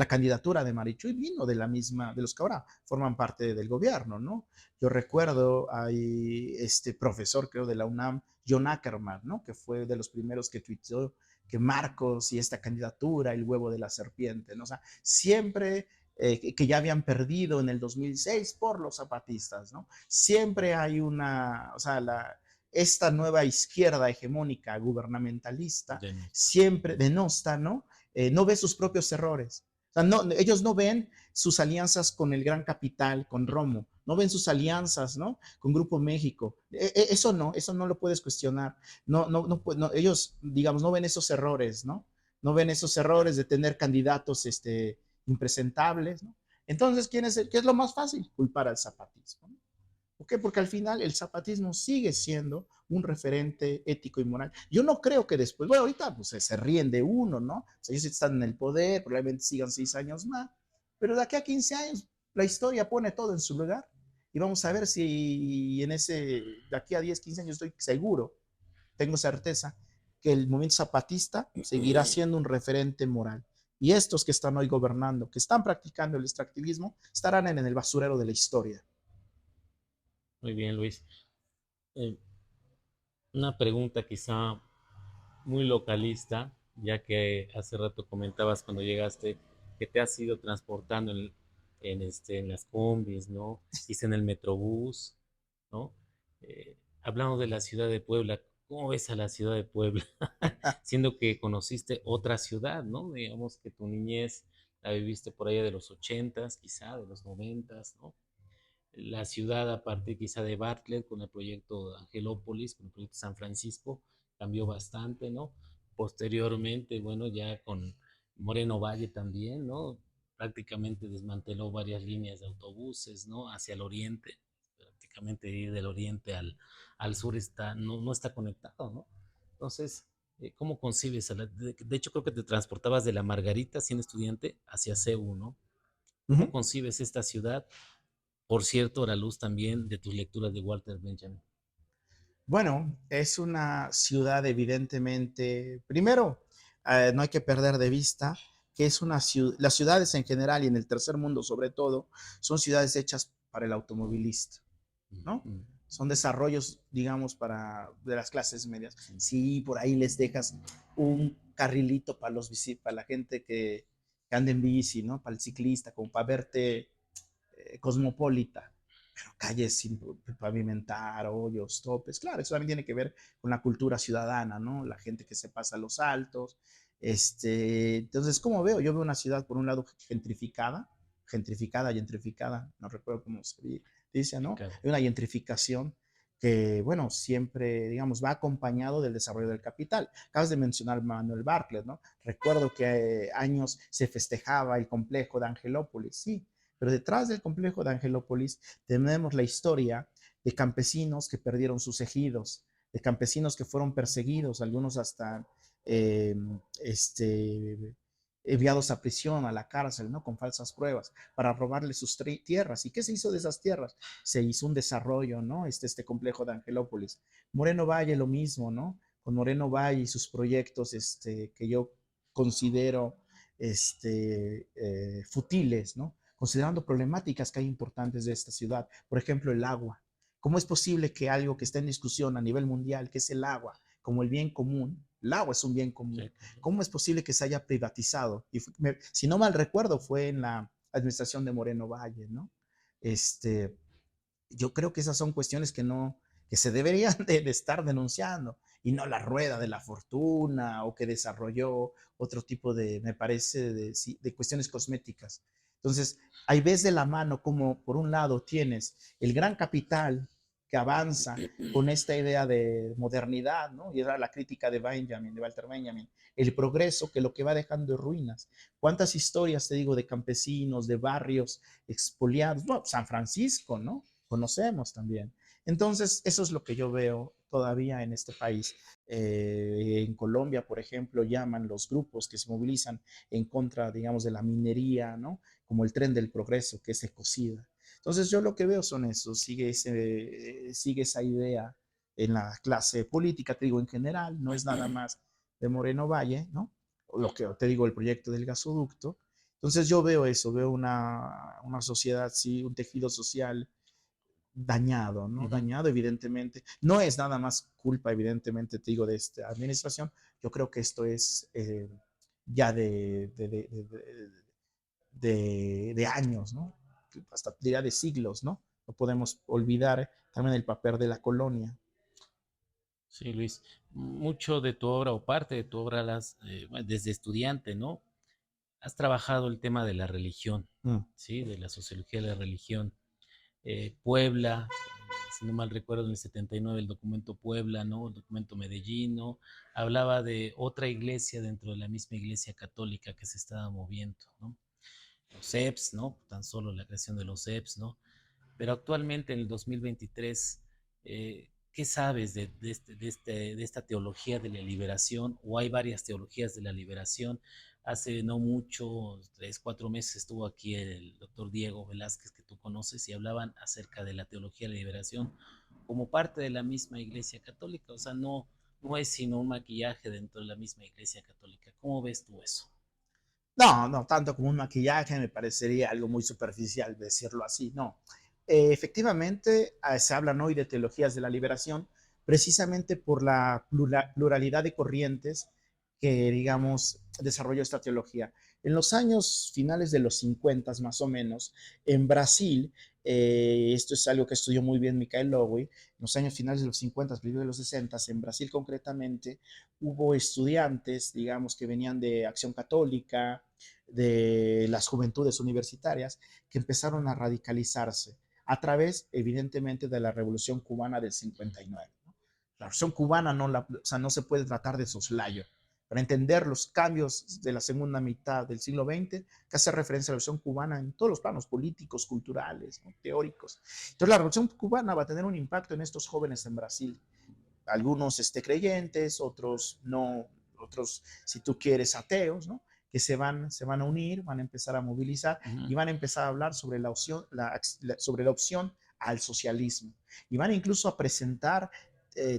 candidatura de Marichuy vino de los que ahora forman parte del gobierno, ¿no? Yo recuerdo, hay este profesor, creo, de la UNAM, John Ackerman, ¿no? Que fue de los primeros que tuiteó que Marcos y esta candidatura, el huevo de la serpiente, ¿no? O sea, siempre que ya habían perdido en el 2006 por los zapatistas, ¿no? Siempre hay o sea, esta nueva izquierda hegemónica gubernamentalista denota. siempre denosta, ¿no? No ve sus propios errores. O sea, no, ellos no ven sus alianzas con el gran capital, con Romo, no ven sus alianzas, ¿no? Con Grupo México. Eso no lo puedes cuestionar. No, ellos, digamos, no ven esos errores, ¿no? No ven esos errores de tener candidatos impresentables, ¿no? Entonces, ¿qué es lo más fácil? Culpar al zapatismo, ¿no? ¿Por qué? Porque al final el zapatismo sigue siendo un referente ético y moral. Yo no creo que después, bueno, ahorita pues, se ríen de uno, ¿no? O sea, ellos están en el poder, probablemente sigan 6 años más, pero de aquí a 15 años la historia pone todo en su lugar y vamos a ver si de aquí a 10, 15 años estoy seguro, tengo certeza, que el movimiento zapatista seguirá siendo un referente moral. Y estos que están hoy gobernando, que están practicando el extractivismo, estarán en el basurero de la historia. Muy bien, Luis. Eh, una pregunta quizá muy localista, ya que hace rato comentabas cuando llegaste que te has ido transportando en las combis, ¿no? Quizá en el metrobús, ¿no? Hablando de la ciudad de Puebla, ¿cómo ves a la ciudad de Puebla? Siendo que conociste otra ciudad, ¿no? Digamos que tu niñez la viviste por allá de los ochentas, quizá de los noventas, ¿no? La ciudad a partir quizá de Bartlett con el proyecto Angelópolis, con el proyecto San Francisco, cambió bastante, ¿no? Posteriormente, bueno, ya con Moreno Valle también, ¿no? Prácticamente desmanteló varias líneas de autobuses, ¿no? Hacia el oriente, prácticamente ir del oriente al sur no está conectado, ¿no? Entonces, ¿cómo concibes? De hecho, creo que te transportabas de la Margarita, siendo estudiante, hacia CEU, ¿no? Uh ¿Cómo -huh. concibes esta ciudad? Por cierto, a la luz también de tus lecturas de Walter Benjamin. Bueno, es una ciudad evidentemente, primero, no hay que perder de vista que es una ciudad, las ciudades en general y en el tercer mundo sobre todo, son ciudades hechas para el automovilista, ¿no? Mm, Son desarrollos, digamos, de las clases medias. Sí, por ahí les dejas un carrilito para la gente que anda en bici, ¿no? Para el ciclista, como para verte cosmopolita, pero calles sin pavimentar, hoyos, topes. Claro, eso también tiene que ver con la cultura ciudadana, ¿no? La gente que se pasa a los altos. Entonces, ¿cómo veo? Yo veo una ciudad, por un lado, gentrificada, no recuerdo cómo se dice, ¿no? claro. Hay una gentrificación que, bueno, siempre, digamos, va acompañado del desarrollo del capital. Acabas de mencionar Manuel Bartlett, ¿no? Recuerdo que años se festejaba el complejo de Angelópolis, sí, pero detrás del complejo de Angelópolis tenemos la historia de campesinos que perdieron sus ejidos, de campesinos que fueron perseguidos, algunos hasta eh, este, enviados a prisión, a la cárcel, ¿no? Con falsas pruebas, para robarle sus tierras. ¿Y qué se hizo de esas tierras? Se hizo un desarrollo, ¿no? Este complejo de Angelópolis. Moreno Valle, lo mismo, ¿no? Con Moreno Valle y sus proyectos que yo considero futiles, ¿no? Considerando problemáticas que hay importantes de esta ciudad. Por ejemplo, el agua. ¿Cómo es posible que algo que está en discusión a nivel mundial, que es el agua, como el bien común, el agua es un bien común, Sí, cómo es posible que se haya privatizado? Y si no mal recuerdo, fue en la administración de Moreno Valle, ¿no? Este, yo creo que esas son cuestiones que se deberían de estar denunciando y no la rueda de la fortuna o que desarrolló otro tipo me parece, de cuestiones cosméticas. Entonces, ahí ves de la mano como por un lado tienes el gran capital que avanza con esta idea de modernidad, ¿no? Y era la crítica de Walter Benjamin, el progreso que lo que va dejando es ruinas. ¿Cuántas historias, te digo, de campesinos, de barrios expoliados? Bueno, San Francisco, ¿no? Conocemos también. Entonces, eso es lo que yo veo todavía en este país. En Colombia, por ejemplo, llaman los grupos que se movilizan en contra, digamos, de la minería, ¿no? Como el tren del progreso, que es ecocida. Entonces, yo lo que veo son eso, sigue esa idea en la clase política, te digo, en general, no es nada más de Moreno Valle, ¿no? Lo que te digo, el proyecto del gasoducto. Entonces, yo veo eso, veo una sociedad, sí, un tejido social dañado, ¿no? ujú. Dañado, evidentemente. No es nada más culpa, evidentemente, te digo, de esta administración. Yo creo que esto es ya de años, ¿no? Hasta diría de siglos, ¿no? No podemos olvidar también el papel de la colonia. Sí, Luis, mucho de tu obra o parte de tu obra bueno, desde estudiante, ¿no? Has trabajado el tema de la religión, Mm. ¿sí? De la sociología de la religión. Puebla, si no mal recuerdo, en el 79 el documento Puebla, ¿no? El documento Medellín, ¿no? Hablaba de otra iglesia dentro de la misma iglesia católica que se estaba moviendo, ¿no? los EPS, ¿no? Tan solo la creación de los EPS, ¿no? Pero actualmente en el 2023, ¿qué sabes de esta teología de la liberación? ¿O hay varias teologías de la liberación? Hace no mucho, 3, 4 meses, estuvo aquí el doctor Diego Velázquez, que tú conoces, y hablaban acerca de la teología de la liberación como parte de la misma Iglesia Católica. O sea, no es sino un maquillaje dentro de la misma Iglesia Católica. ¿Cómo ves tú eso? No, no tanto como un maquillaje, me parecería algo muy superficial decirlo así, no. Efectivamente, se hablan hoy de teologías de la liberación precisamente por la pluralidad de corrientes que, digamos, desarrolló esta teología. En los años finales de los 50 más o menos, en Brasil, esto es algo que estudió muy bien Michael Lowy, en los años finales de los 50, principios de los 60, en Brasil concretamente, hubo estudiantes, digamos, que venían de Acción Católica, de las juventudes universitarias, que empezaron a radicalizarse a través, evidentemente, de la Revolución Cubana del 59. ¿No? La Revolución Cubana o sea, no se puede tratar de soslayo. Para entender los cambios de la segunda mitad del siglo XX, que hace referencia a la Revolución Cubana en todos los planos políticos, culturales, ¿no? Teóricos. Entonces, la Revolución Cubana va a tener un impacto en estos jóvenes en Brasil. Algunos creyentes, otros no, otros, si tú quieres, ateos, ¿no? Que se van a unir, van a empezar a movilizar Uh -huh. y van a empezar a hablar sobre sobre la opción al socialismo. Y van incluso a presentar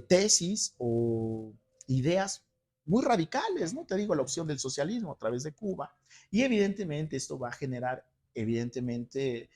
tesis o ideas muy radicales, ¿no? Te digo, la opción del socialismo a través de Cuba. Y evidentemente esto va a generar, evidentemente,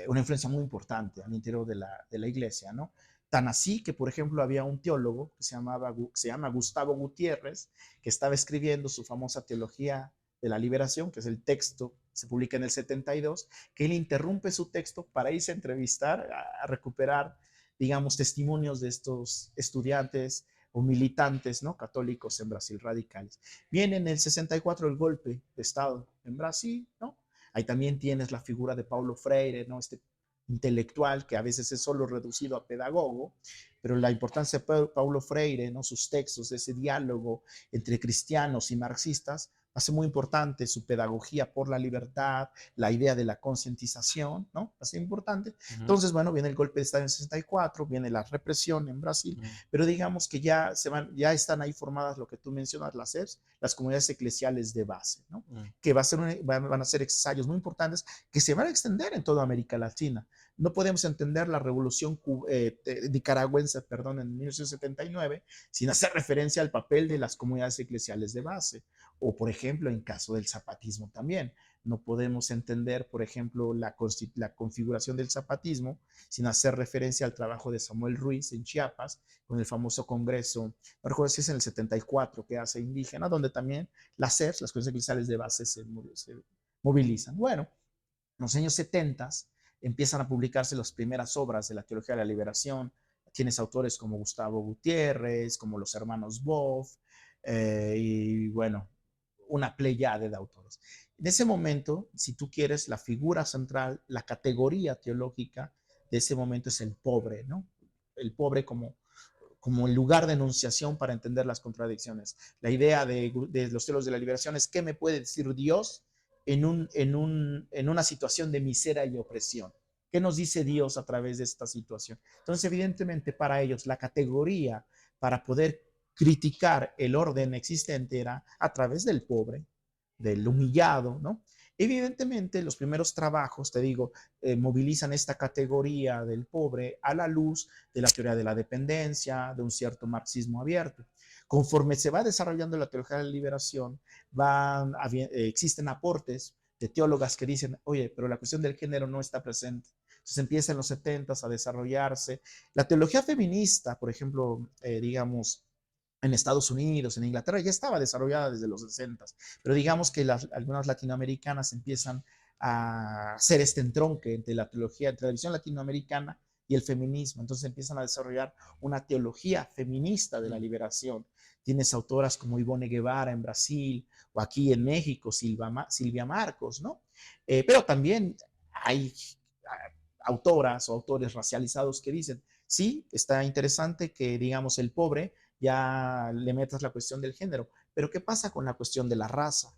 una influencia muy importante al interior de la iglesia, ¿no? Tan así que, por ejemplo, había un teólogo se llama Gustavo Gutiérrez, que estaba escribiendo su famosa teología de la liberación, que es el texto, se publica en el 72, que él interrumpe su texto para irse a entrevistar, a recuperar, digamos, testimonios de estos estudiantes o militantes, ¿no? Católicos en Brasil radicales. Viene en el 64 el golpe de Estado en Brasil, ¿no? Ahí también tienes la figura de Paulo Freire, ¿no? Este intelectual que a veces es solo reducido a pedagogo, pero la importancia de Paulo Freire, ¿no? Sus textos, ese diálogo entre cristianos y marxistas, hace muy importante su pedagogía por la libertad, la idea de la concientización, ¿no? Hace importante. Uh -huh. Entonces, bueno, viene el golpe de Estado en el 64, viene la represión en Brasil, Uh -huh. pero digamos que ya están ahí formadas lo que tú mencionas, las EPS, las comunidades eclesiales de base, ¿no? Uh -huh. Que van a ser ensayos muy importantes que se van a extender en toda América Latina. No podemos entender la revolución nicaragüense, perdón, en 1979, sin hacer referencia al papel de las comunidades eclesiales de base. O, por ejemplo, en caso del zapatismo también. No podemos entender, por ejemplo, la configuración del zapatismo sin hacer referencia al trabajo de Samuel Ruiz en Chiapas, con el famoso congreso, no recuerdo si es en el 74, que hace indígena, donde también las CERS, las comunidades eclesiales de base, se movilizan. Bueno, en los años 70 empiezan a publicarse las primeras obras de la teología de la liberación. Tienes autores como Gustavo Gutiérrez, como los hermanos Boff, y bueno, una pleyade de autores. En ese momento, si tú quieres, la figura central, la categoría teológica de ese momento es el pobre, ¿no? El pobre como el lugar de enunciación para entender las contradicciones. La idea de los teólogos de la liberación es qué me puede decir Dios en una situación de miseria y opresión. ¿Qué nos dice Dios a través de esta situación? Entonces, evidentemente, para ellos, la categoría para poder criticar el orden existente era a través del pobre, del humillado, ¿no? Evidentemente, los primeros trabajos, te digo, movilizan esta categoría del pobre a la luz de la teoría de la dependencia, de un cierto marxismo abierto. Conforme se va desarrollando la teología de la liberación, existen aportes de teólogas que dicen, oye, pero la cuestión del género no está presente. Entonces empieza en los 70 a desarrollarse. La teología feminista, por ejemplo, digamos, en Estados Unidos, en Inglaterra, ya estaba desarrollada desde los 60, pero digamos que algunas latinoamericanas empiezan a hacer este entronque entre la teología, entre la visión latinoamericana y el feminismo. Entonces empiezan a desarrollar una teología feminista de la liberación. Tienes autoras como Ivone Guevara en Brasil o aquí en México, Silvia Marcos, ¿no? Pero también hay autoras o autores racializados que dicen, sí, está interesante que, digamos, el pobre ya le metas la cuestión del género, pero ¿qué pasa con la cuestión de la raza?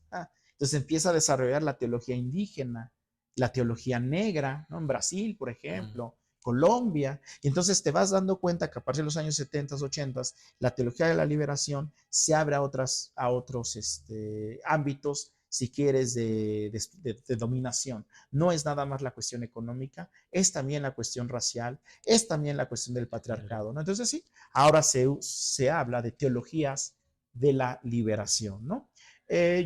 Entonces empieza a desarrollar la teología indígena, la teología negra, ¿no? En Brasil, por Mm, ejemplo, Colombia. Y entonces te vas dando cuenta que a partir de los años 70, 80, la teología de la liberación se abre a otros ámbitos, si quieres, de dominación. No es nada más la cuestión económica, es también la cuestión racial, es también la cuestión del claro. patriarcado, ¿no? Entonces sí, ahora se habla de teologías de la liberación, ¿no?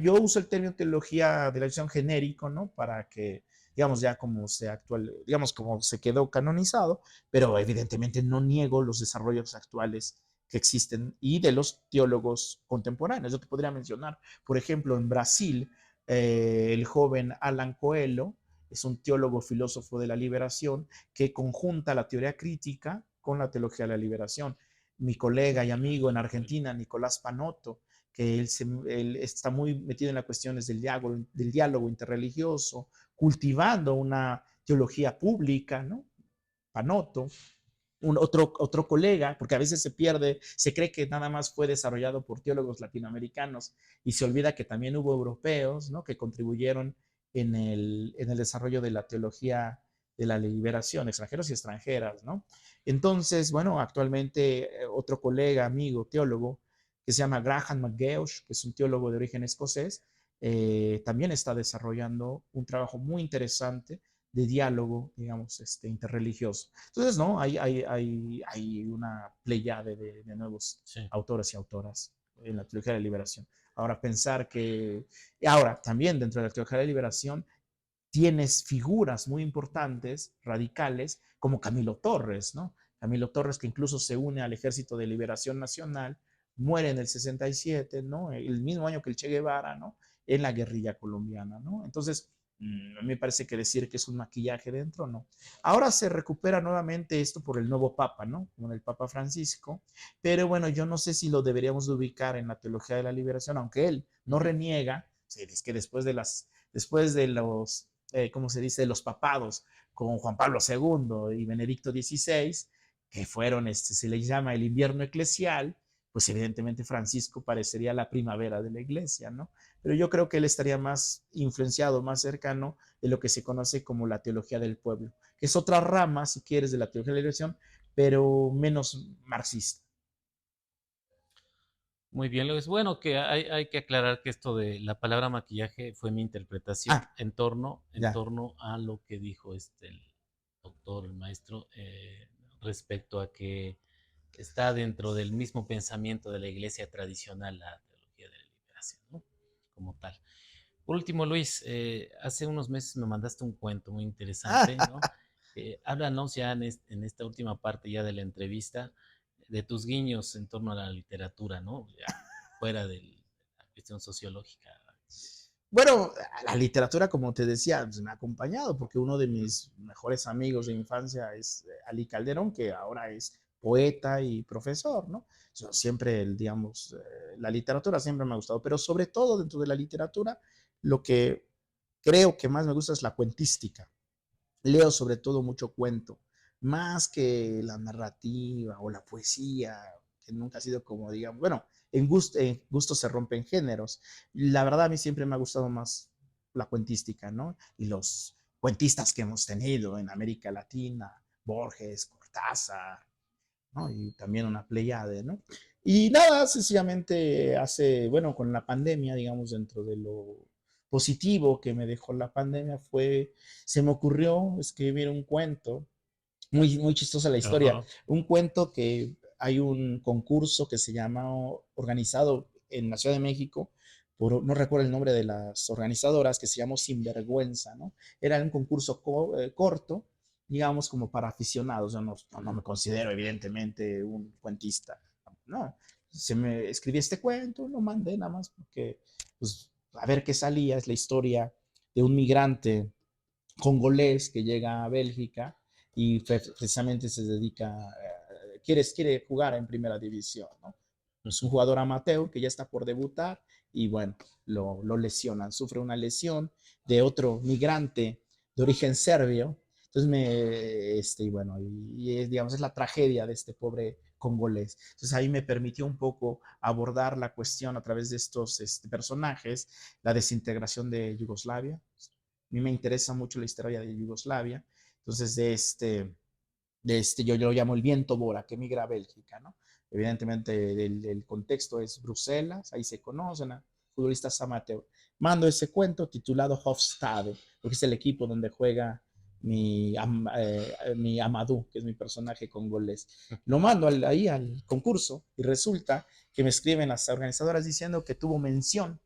Yo uso el término teología de la liberación genérico, ¿no? Para que, digamos, ya como se actual, digamos, como se quedó canonizado, pero evidentemente no niego los desarrollos actuales que existen y de los teólogos contemporáneos. Yo te podría mencionar, por ejemplo, en Brasil, el joven Alan Coelho es un teólogo filósofo de la liberación que conjunta la teoría crítica con la teología de la liberación. Mi colega y amigo en Argentina, Nicolás Panotto, que él está muy metido en las cuestiones del diálogo interreligioso, cultivando una teología pública, ¿no? Panotto, otro colega, porque a veces se pierde, se cree que nada más fue desarrollado por teólogos latinoamericanos y se olvida que también hubo europeos, ¿no? Que contribuyeron en el desarrollo de la teología de la liberación, extranjeros y extranjeras, ¿no? Entonces, bueno, actualmente otro colega, amigo, teólogo, que se llama Graham McGeoch, que es un teólogo de origen escocés, también está desarrollando un trabajo muy interesante de diálogo, digamos, interreligioso. Entonces, ¿no? Hay una pleyade de nuevos Sí. autores y autoras en la teología de la liberación. Ahora, pensar que, ahora, también dentro de la teología de la liberación, tienes figuras muy importantes, radicales, como Camilo Torres, ¿no? Camilo Torres, que incluso se une al Ejército de Liberación Nacional, muere en el 67, ¿no? El mismo año que el Che Guevara, ¿no? En la guerrilla colombiana, ¿no? Entonces, a mí me parece que decir que es un maquillaje dentro, ¿no? Ahora se recupera nuevamente esto por el nuevo Papa, ¿no? Con el Papa Francisco, pero bueno, yo no sé si lo deberíamos de ubicar en la teología de la liberación, aunque él no reniega, es que después de los ¿cómo se dice?, los papados con Juan Pablo II y Benedicto XVI, que fueron, se les llama el invierno eclesial, pues evidentemente Francisco parecería la primavera de la iglesia, ¿no? Pero yo creo que él estaría más influenciado, más cercano de lo que se conoce como la teología del pueblo, que es otra rama, si quieres, de la teología de la liberación, pero menos marxista. Muy bien, Luis. Bueno, que hay que aclarar que esto de la palabra maquillaje fue mi interpretación Ah, en ya. torno a lo que dijo el doctor, el maestro, respecto a que está dentro del mismo pensamiento de la iglesia tradicional, la teología de la liberación, ¿no? Como tal. Por último, Luis, hace unos meses me mandaste un cuento muy interesante, ¿no? Háblanos ya en esta última parte ya de la entrevista de tus guiños en torno a la literatura, ¿no? Ya fuera de la cuestión sociológica. Bueno, la literatura, como te decía, pues me ha acompañado porque uno de mis mejores amigos de infancia es Ali Calderón, que ahora es poeta y profesor, ¿no? Yo siempre, digamos, la literatura siempre me ha gustado, pero sobre todo dentro de la literatura, lo que creo que más me gusta es la cuentística. Leo sobre todo mucho cuento, más que la narrativa o la poesía, que nunca ha sido como, digamos, bueno, en gusto se rompen géneros. La verdad a mí siempre me ha gustado más la cuentística, ¿no? Y los cuentistas que hemos tenido en América Latina, Borges, Cortázar, ¿no? Y también una Pleiade, ¿no? Y nada, sencillamente bueno, con la pandemia, digamos, dentro de lo positivo que me dejó la pandemia se me ocurrió escribir un cuento, muy chistosa la historia, Ajá. un cuento que hay un concurso que se llama, organizado en la Ciudad de México, no recuerdo el nombre de las organizadoras, que se llamó Sinvergüenza, ¿no? Era un concurso corto, digamos, como para aficionados. Yo no me considero, evidentemente, un cuentista, no. Escribí este cuento, lo mandé nada más porque, pues, a ver qué salía. Es la historia de un migrante congolés que llega a Bélgica y precisamente se dedica, quiere jugar en primera división, ¿no? Es un Ujú. jugador amateur que ya está por debutar y bueno, lo lesionan, sufre una lesión de otro migrante de origen serbio. Entonces, y bueno, digamos, es la tragedia de este pobre congolés. Entonces ahí me permitió un poco abordar la cuestión a través de estos personajes, la desintegración de Yugoslavia. A mí me interesa mucho la historia de Yugoslavia. Entonces yo lo llamo el viento Bora, que migra a Bélgica, ¿no? Evidentemente el contexto es Bruselas, ahí se conocen a futbolistas amateur. Mando ese cuento titulado Hofstade, porque es el equipo donde juega mi Amadou, que es mi personaje congolés. Lo mando ahí al concurso y resulta que me escriben las organizadoras diciendo que tuvo mención,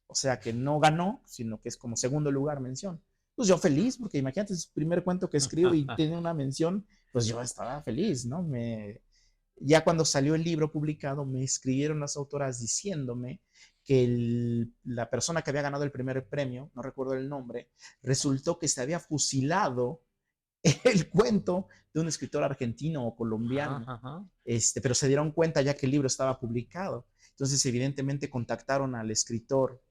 o sea que no ganó, sino que es como segundo lugar mención. Pues yo feliz, porque imagínate, es el primer cuento que escribo y tiene una mención, pues yo estaba feliz, ¿no? Ya cuando salió el libro publicado, me escribieron las autoras diciéndome que la persona que había ganado el primer premio, no recuerdo el nombre, resultó que se había fusilado el cuento de un escritor argentino o colombiano, Ajá. pero se dieron cuenta ya que el libro estaba publicado. Entonces, evidentemente, contactaron al escritor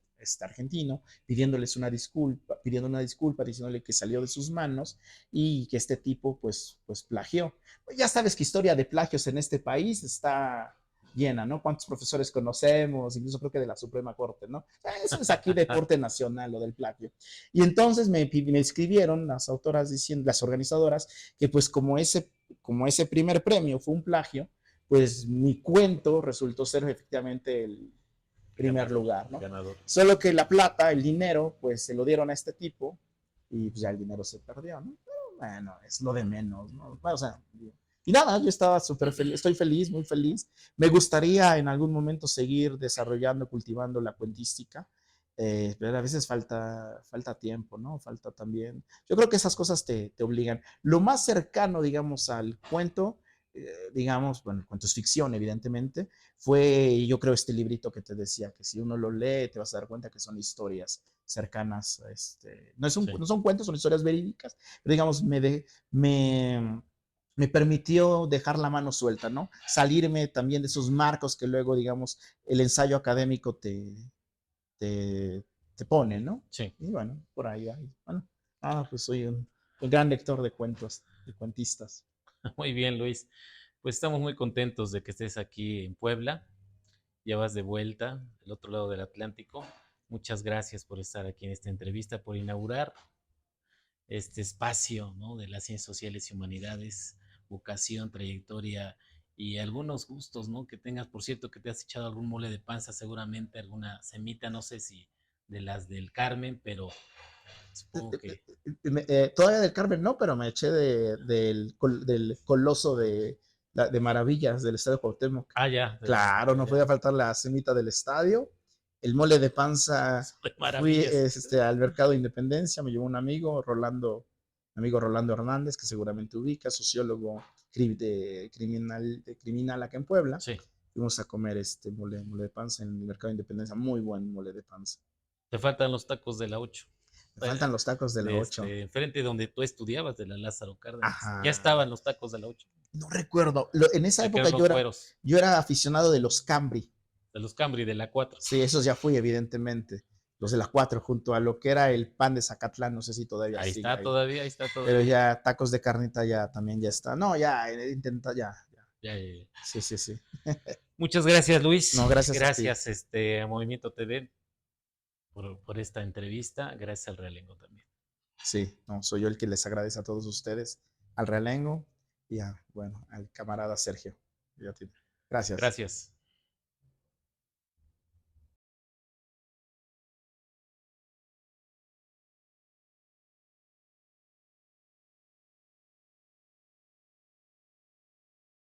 argentino pidiendo una disculpa, diciéndole que salió de sus manos y que este tipo, pues plagió. Pues ya sabes que historia de plagios en este país está llena, ¿no? ¿Cuántos profesores conocemos? Incluso creo que de la Suprema Corte, ¿no? Eso es aquí deporte nacional, lo del plagio. Y entonces me escribieron las autoras diciendo, las organizadoras, que pues como ese primer premio fue un plagio, pues mi cuento resultó ser efectivamente el primer Ganador, lugar, ¿no? ganador. Solo que la plata, el dinero, pues se lo dieron a este tipo y pues ya el dinero se perdió, ¿no? Pero bueno, es lo de menos, ¿no? Bueno, o sea, y nada, yo estaba súper feliz, estoy feliz, muy feliz. Me gustaría en algún momento seguir desarrollando, cultivando la cuentística, pero a veces falta tiempo, ¿no? Falta también. Yo creo que esas cosas te obligan. Lo más cercano, digamos, al cuento, digamos, bueno, el cuento es ficción, evidentemente, fue, yo creo, este librito que te decía, que si uno lo lee, te vas a dar cuenta que son historias cercanas, Sí. no son cuentos, son historias verídicas, pero digamos, me permitió dejar la mano suelta, ¿no? Salirme también de esos marcos que luego, digamos, el ensayo académico te, te pone, ¿no? Sí. Y bueno, por ahí, bueno, pues soy un gran lector de cuentos, de cuentistas. Muy bien, Luis. Pues estamos muy contentos de que estés aquí en Puebla. Ya vas de vuelta del otro lado del Atlántico. Muchas gracias por estar aquí en esta entrevista, por inaugurar este espacio, ¿no? De las ciencias sociales y humanidades, vocación, trayectoria y algunos gustos, ¿no? Que tengas, por cierto, que te has echado algún mole de panza, seguramente alguna semita, no sé si de las del Carmen, pero supongo que... Todavía del Carmen no, pero me eché del coloso de Maravillas del Estadio Cuauhtémoc. Ah, ya, Claro, no ya, podía faltar la semita del estadio. El mole de panza, de fui maravillas. al Mercado de Independencia, me llevó un amigo Rolando Hernández, que seguramente ubica, sociólogo criminal acá en Puebla. Sí, Fuimos a comer mole de panza en el Mercado de Independencia, muy buen mole de panza. te faltan los tacos de la 8. Me faltan los tacos de la 8. Enfrente donde tú estudiabas, de la Lázaro Cárdenas. Ya Ajá. estaban los tacos de la 8. No recuerdo. En esa Ya época quedan los güeros, yo era aficionado de los Cambri. de los Cambri, de la 4. Sí, esos ya fui, evidentemente. Los de la 4 junto a lo que era el pan de Zacatlán, no sé si todavía Ahí sigue está ahí. todavía, ahí está Pero todavía. ya tacos de carnita ya también ya está. No, ya, intenta, ya. Ya, ya, ya. Sí, sí, sí. Muchas gracias, Luis. No, gracias a ti. Gracias, a Movimiento TV por esta entrevista. Gracias al Realengo también. Sí, no, soy yo el que les agradece a todos ustedes, al Realengo y bueno, al camarada Sergio. Gracias. Gracias.